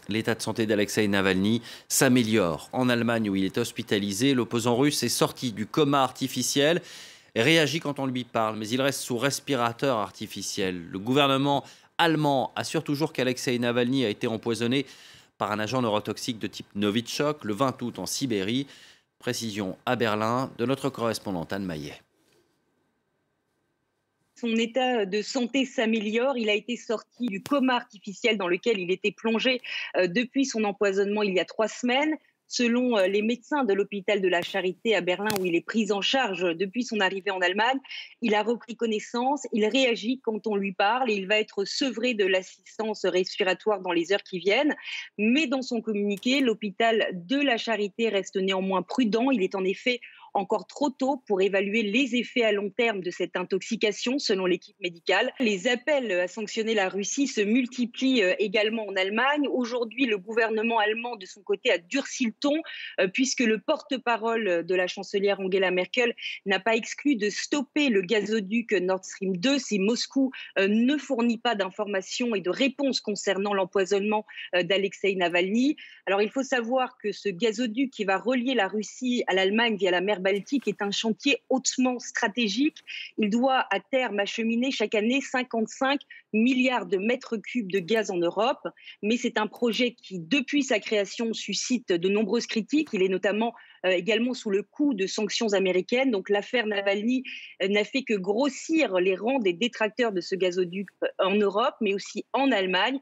L'état de santé d'Alexeï Navalny s'améliore. En Allemagne, où il est hospitalisé, l'opposant russe est sorti du coma artificiel et réagit quand on lui parle, mais il reste sous respirateur artificiel. Le gouvernement allemand assure toujours qu'Alexeï Navalny a été empoisonné par un agent neurotoxique de type Novichok le 20 août en Sibérie. Précision à Berlin de notre correspondante Anne Maillet. Son état de santé s'améliore. Il a été sorti du coma artificiel dans lequel il était plongé depuis son empoisonnement il y a 3 semaines. Selon les médecins de l'hôpital de la Charité à Berlin, où il est pris en charge depuis son arrivée en Allemagne, il a repris connaissance, il réagit quand on lui parle et il va être sevré de l'assistance respiratoire dans les heures qui viennent. Mais dans son communiqué, l'hôpital de la Charité reste néanmoins prudent. Il est en effet encore trop tôt pour évaluer les effets à long terme de cette intoxication, selon l'équipe médicale. Les appels à sanctionner la Russie se multiplient également en Allemagne. Aujourd'hui, le gouvernement allemand, de son côté, a durci le ton, puisque le porte-parole de la chancelière Angela Merkel n'a pas exclu de stopper le gazoduc Nord Stream 2 si Moscou ne fournit pas d'informations et de réponses concernant l'empoisonnement d'Alexeï Navalny. Alors, il faut savoir que ce gazoduc qui va relier la Russie à l'Allemagne via la mer Baltique est un chantier hautement stratégique. Il doit à terme acheminer chaque année 55 milliards de mètres cubes de gaz en Europe. Mais c'est un projet qui, depuis sa création, suscite de nombreuses critiques. Il est notamment également sous le coup de sanctions américaines. Donc l'affaire Navalny n'a fait que grossir les rangs des détracteurs de ce gazoduc en Europe, mais aussi en Allemagne.